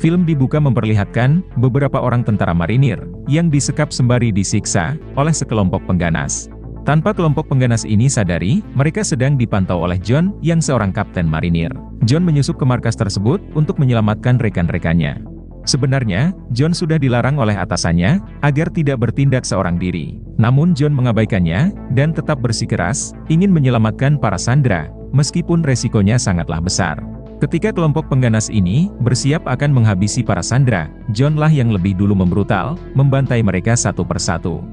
Film dibuka memperlihatkan beberapa orang tentara marinir yang disekap sembari disiksa oleh sekelompok pengganas. Tanpa kelompok pengganas ini sadari, mereka sedang dipantau oleh John yang seorang kapten marinir. John menyusup ke markas tersebut untuk menyelamatkan rekan-rekannya. Sebenarnya, John sudah dilarang oleh atasannya agar tidak bertindak seorang diri. Namun John mengabaikannya dan tetap bersikeras ingin menyelamatkan para sandera, meskipun resikonya sangatlah besar. Ketika kelompok pengganas ini bersiap akan menghabisi para sandera, John lah yang lebih dulu membrutal, membantai mereka satu persatu.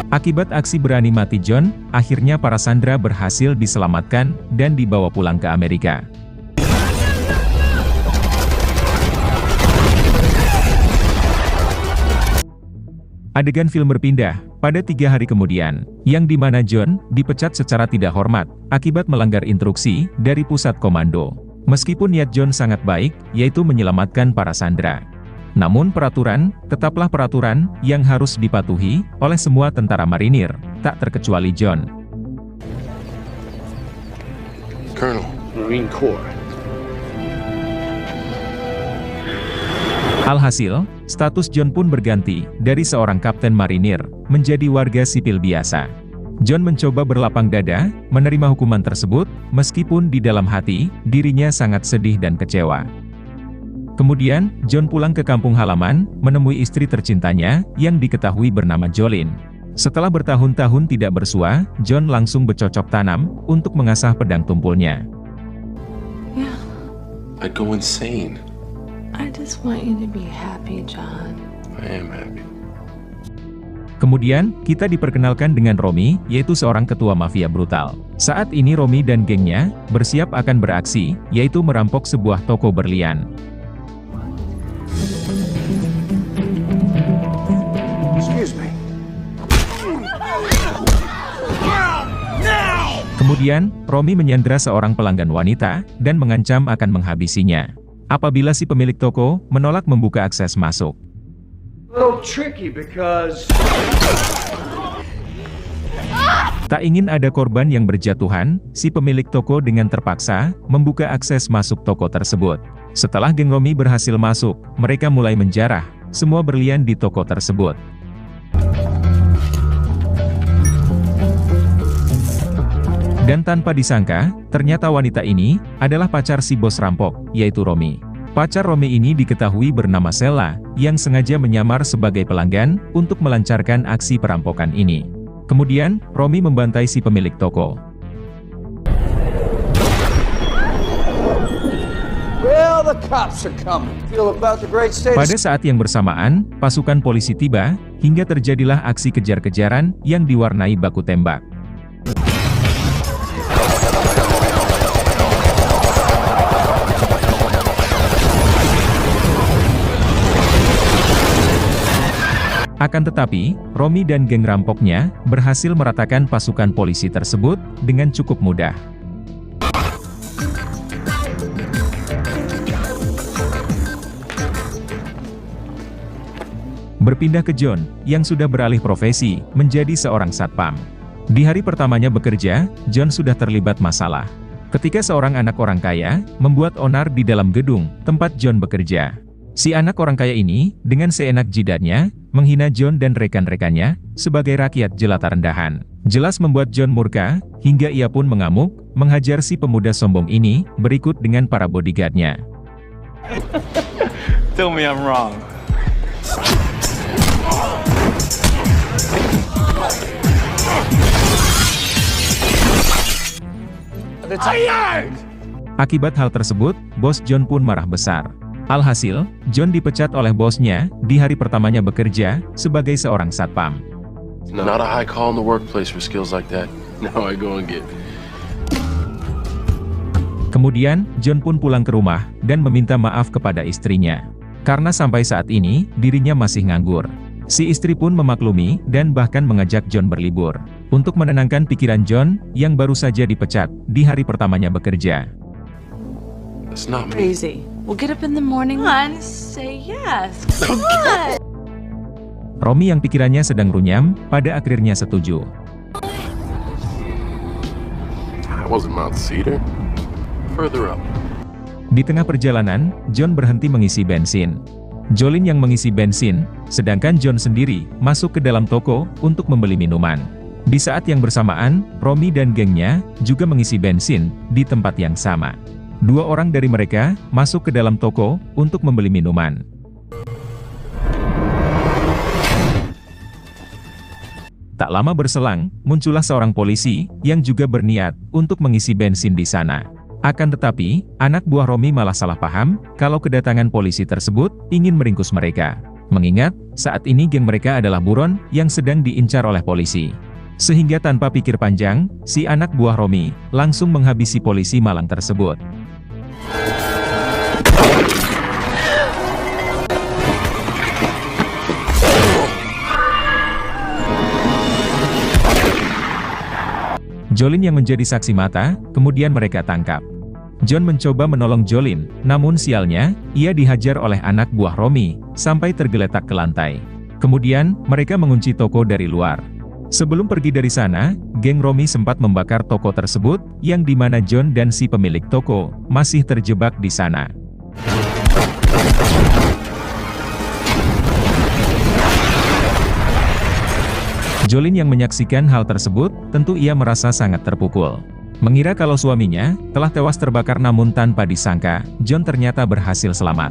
Akibat aksi berani mati John, akhirnya para sandera berhasil diselamatkan dan dibawa pulang ke Amerika. Adegan film berpindah pada 3 hari kemudian, yang dimana John dipecat secara tidak hormat akibat melanggar instruksi dari pusat komando. Meskipun niat John sangat baik, yaitu menyelamatkan para sandera. Namun peraturan, tetaplah peraturan yang harus dipatuhi oleh semua tentara marinir, tak terkecuali John. Colonel, Marine Corps. Alhasil, status John pun berganti dari seorang kapten marinir menjadi warga sipil biasa. John mencoba berlapang dada menerima hukuman tersebut, meskipun di dalam hati dirinya sangat sedih dan kecewa. Kemudian, John pulang ke kampung halaman, menemui istri tercintanya yang diketahui bernama Jolene. Setelah bertahun-tahun tidak bersua, John langsung bercocok tanam untuk mengasah pedang tumpulnya. Yeah. I'd go insane. I just want you to be happy, John. I am happy. Kemudian, kita diperkenalkan dengan Romy, yaitu seorang ketua mafia brutal. Saat ini Romy dan gengnya bersiap akan beraksi, yaitu merampok sebuah toko berlian. Excuse me. Kemudian, Romy menyandera seorang pelanggan wanita dan mengancam akan menghabisinya apabila si pemilik toko menolak membuka akses masuk. Tak ingin ada korban yang berjatuhan, si pemilik toko dengan terpaksa membuka akses masuk toko tersebut. Setelah geng Romy berhasil masuk, mereka mulai menjarah semua berlian di toko tersebut. Dan tanpa disangka, ternyata wanita ini adalah pacar si bos rampok, yaitu Romy. Pacar Romy ini diketahui bernama Sela, yang sengaja menyamar sebagai pelanggan untuk melancarkan aksi perampokan ini. Kemudian, Romy membantai si pemilik toko. Pada saat yang bersamaan, pasukan polisi tiba, hingga terjadilah aksi kejar-kejaran yang diwarnai baku tembak. Akan tetapi, Romy dan geng rampoknya berhasil meratakan pasukan polisi tersebut dengan cukup mudah. Berpindah ke John, yang sudah beralih profesi menjadi seorang satpam. Di hari pertamanya bekerja, John sudah terlibat masalah. Ketika seorang anak orang kaya membuat onar di dalam gedung tempat John bekerja. Si anak orang kaya ini, dengan seenak jidatnya, menghina John dan rekan-rekannya sebagai rakyat jelata rendahan. Jelas membuat John murka, hingga ia pun mengamuk, menghajar si pemuda sombong ini, berikut dengan para bodyguard-nya. Tell me I'm wrong. Akibat hal tersebut, bos John pun marah besar. Alhasil, John dipecat oleh bosnya di hari pertamanya bekerja sebagai seorang satpam. Not a high call in the workplace for skills like that. Now I go and get. Kemudian, John pun pulang ke rumah dan meminta maaf kepada istrinya. Karena sampai saat ini, dirinya masih nganggur. Si istri pun memaklumi dan bahkan mengajak John berlibur. Untuk menenangkan pikiran John, yang baru saja dipecat di hari pertamanya bekerja. That's not me. Crazy. We'll get up in the morning and say yes. Come on. Romy yang pikirannya sedang runyam, pada akhirnya setuju. That wasn't Mount Cedar. Further up. Di tengah perjalanan, John berhenti mengisi bensin. Jolene yang mengisi bensin, sedangkan John sendiri masuk ke dalam toko untuk membeli minuman. Di saat yang bersamaan, Romy dan gengnya juga mengisi bensin di tempat yang sama. Dua orang dari mereka masuk ke dalam toko untuk membeli minuman. Tak lama berselang, muncullah seorang polisi yang juga berniat untuk mengisi bensin di sana. Akan tetapi, anak buah Romy malah salah paham kalau kedatangan polisi tersebut ingin meringkus mereka. Mengingat, saat ini geng mereka adalah buron yang sedang diincar oleh polisi. Sehingga tanpa pikir panjang, si anak buah Romy langsung menghabisi polisi malang tersebut. Jolene yang menjadi saksi mata, kemudian mereka tangkap. John mencoba menolong Jolene, namun sialnya, ia dihajar oleh anak buah Romy, sampai tergeletak ke lantai. Kemudian, mereka mengunci toko dari luar. Sebelum pergi dari sana, geng Romy sempat membakar toko tersebut, yang dimana John dan si pemilik toko masih terjebak di sana. Jolene yang menyaksikan hal tersebut, tentu ia merasa sangat terpukul. Mengira kalau suaminya telah tewas terbakar, namun tanpa disangka, John ternyata berhasil selamat.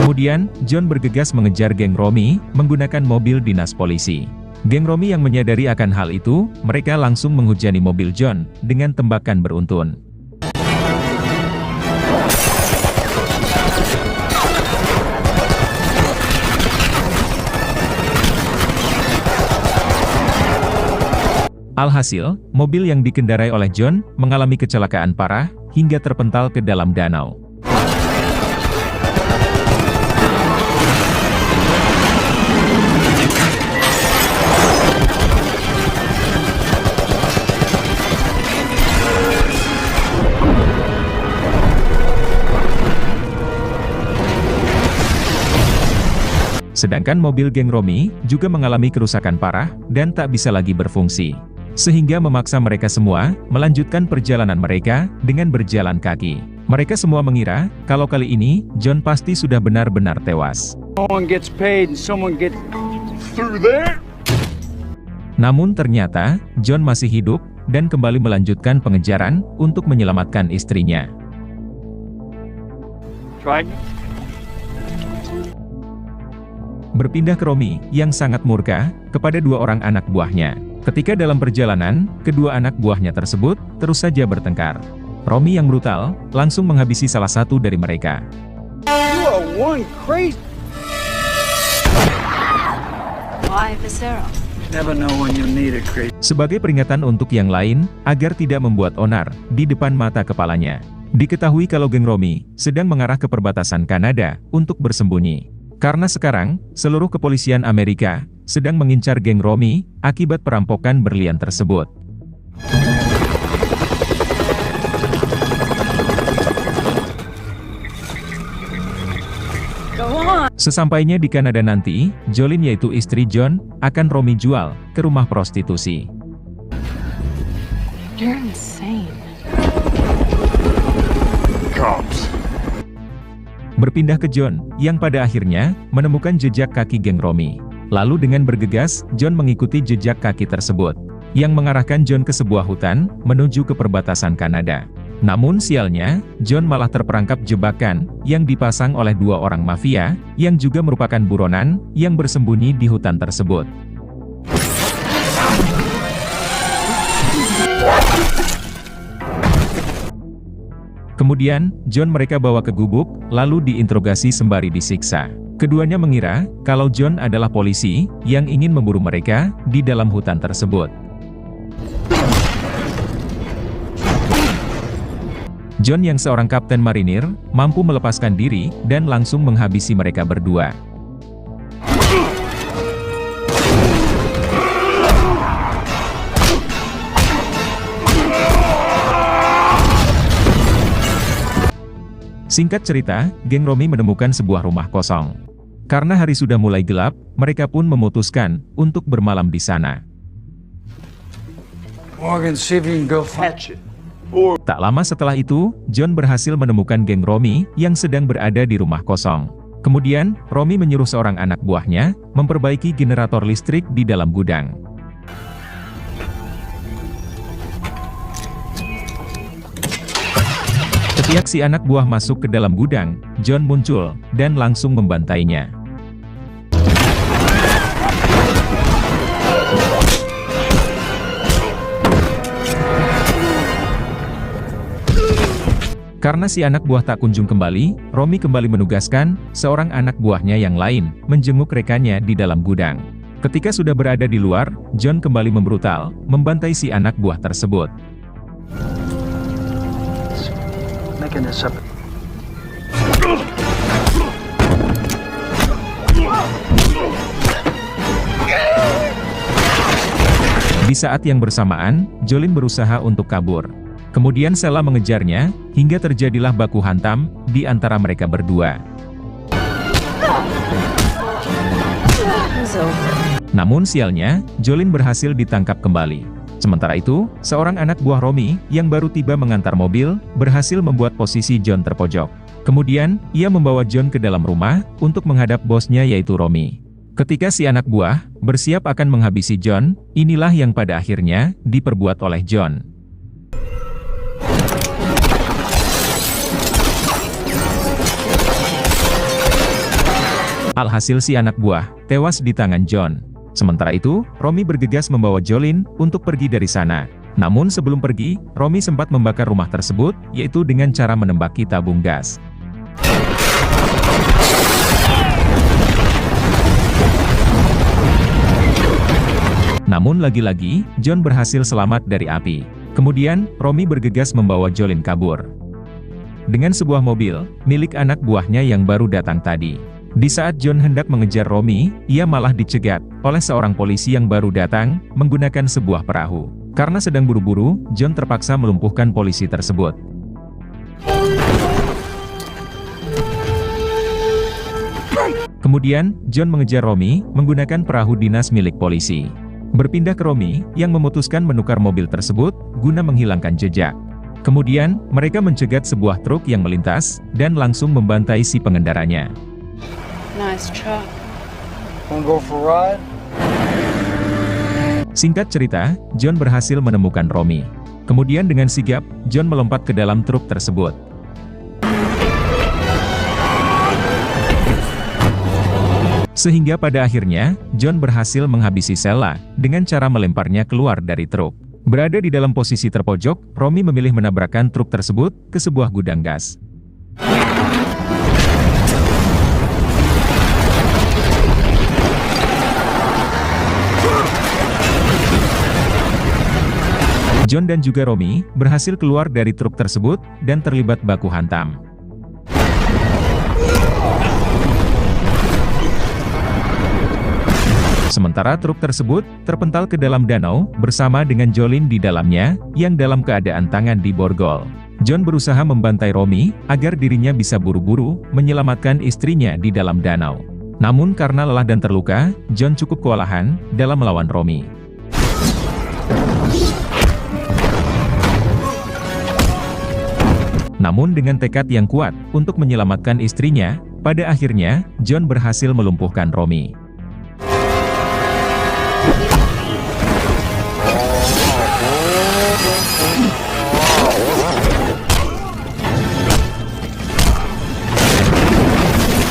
Kemudian, John bergegas mengejar geng Romy menggunakan mobil dinas polisi. Geng Romy yang menyadari akan hal itu, mereka langsung menghujani mobil John dengan tembakan beruntun. Alhasil, mobil yang dikendarai oleh John mengalami kecelakaan parah hingga terpental ke dalam danau. Sedangkan mobil geng Romy juga mengalami kerusakan parah dan tak bisa lagi berfungsi. Sehingga memaksa mereka semua melanjutkan perjalanan mereka dengan berjalan kaki. Mereka semua mengira kalau kali ini John pasti sudah benar-benar tewas. Someone gets paid and someone gets through there. Namun ternyata John masih hidup dan kembali melanjutkan pengejaran untuk menyelamatkan istrinya. Berpindah ke Romy yang sangat murka kepada dua orang anak buahnya. Ketika dalam perjalanan, kedua anak buahnya tersebut terus saja bertengkar. Romy yang brutal langsung menghabisi salah satu dari mereka. You are one crazy. Why, Visceral? Never know when you need a crazy. Sebagai peringatan untuk yang lain, agar tidak membuat onar di depan mata kepalanya. Diketahui kalau geng Romy sedang mengarah ke perbatasan Kanada untuk bersembunyi. Karena sekarang, seluruh kepolisian Amerika sedang mengincar geng Romy akibat perampokan berlian tersebut. Sesampainya di Kanada nanti, Jolene yaitu istri John, akan Romy jual ke rumah prostitusi. You're insane. Cops. Berpindah ke John, yang pada akhirnya menemukan jejak kaki geng Romy. Lalu dengan bergegas, John mengikuti jejak kaki tersebut, yang mengarahkan John ke sebuah hutan, menuju ke perbatasan Kanada. Namun sialnya, John malah terperangkap jebakan, yang dipasang oleh dua orang mafia, yang juga merupakan buronan, yang bersembunyi di hutan tersebut. Kemudian, John mereka bawa ke gubuk, lalu diinterogasi sembari disiksa. Keduanya mengira kalau John adalah polisi yang ingin memburu mereka di dalam hutan tersebut. John yang seorang kapten marinir, mampu melepaskan diri dan langsung menghabisi mereka berdua. Singkat cerita, geng Romy menemukan sebuah rumah kosong. Karena hari sudah mulai gelap, mereka pun memutuskan untuk bermalam di sana. Morgan, see if you can go fetch it. Tak lama setelah itu, John berhasil menemukan geng Romy yang sedang berada di rumah kosong. Kemudian, Romy menyuruh seorang anak buahnya memperbaiki generator listrik di dalam gudang. Ketika si anak buah masuk ke dalam gudang, John muncul dan langsung membantainya. Karena si anak buah tak kunjung kembali, Romy kembali menugaskan seorang anak buahnya yang lain menjenguk rekannya di dalam gudang. Ketika sudah berada di luar, John kembali membrutal, membantai si anak buah tersebut. Di saat yang bersamaan, Jolene berusaha untuk kabur. Kemudian Sheila mengejarnya, hingga terjadilah baku hantam di antara mereka berdua. Namun sialnya, Jolene berhasil ditangkap kembali. Sementara itu, seorang anak buah Romy yang baru tiba mengantar mobil, berhasil membuat posisi John terpojok. Kemudian, ia membawa John ke dalam rumah untuk menghadap bosnya yaitu Romy. Ketika si anak buah bersiap akan menghabisi John, inilah yang pada akhirnya diperbuat oleh John. Alhasil si anak buah tewas di tangan John. Sementara itu, Romy bergegas membawa Jolene untuk pergi dari sana. Namun sebelum pergi, Romy sempat membakar rumah tersebut, yaitu dengan cara menembaki tabung gas. Namun lagi-lagi, John berhasil selamat dari api. Kemudian, Romy bergegas membawa Jolene kabur dengan sebuah mobil milik anak buahnya yang baru datang tadi. Di saat John hendak mengejar Romy, ia malah dicegat oleh seorang polisi yang baru datang menggunakan sebuah perahu. Karena sedang buru-buru, John terpaksa melumpuhkan polisi tersebut. Kemudian, John mengejar Romy menggunakan perahu dinas milik polisi. Berpindah ke Romy yang memutuskan menukar mobil tersebut guna menghilangkan jejak. Kemudian, mereka mencegat sebuah truk yang melintas dan langsung membantai si pengendaranya. Nice truck. Wanna go for a ride? Singkat cerita, John berhasil menemukan Romy. Kemudian dengan sigap, John melompat ke dalam truk tersebut. Sehingga pada akhirnya, John berhasil menghabisi Sheila dengan cara melemparnya keluar dari truk. Berada di dalam posisi terpojok, Romy memilih menabrakkan truk tersebut ke sebuah gudang gas. John dan juga Romy berhasil keluar dari truk tersebut dan terlibat baku hantam. Sementara truk tersebut terpental ke dalam danau bersama dengan Jolene di dalamnya yang dalam keadaan tangan diborgol. John berusaha membantai Romy agar dirinya bisa buru-buru menyelamatkan istrinya di dalam danau. Namun karena lelah dan terluka, John cukup kewalahan dalam melawan Romy. Namun dengan tekad yang kuat untuk menyelamatkan istrinya, pada akhirnya, John berhasil melumpuhkan Romy.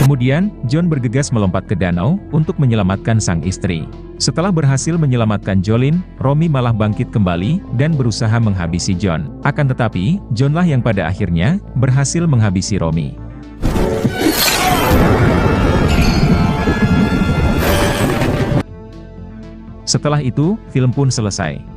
Kemudian, John bergegas melompat ke danau untuk menyelamatkan sang istri. Setelah berhasil menyelamatkan Jolene, Romy malah bangkit kembali dan berusaha menghabisi John. Akan tetapi, Johnlah yang pada akhirnya berhasil menghabisi Romy. Setelah itu, film pun selesai.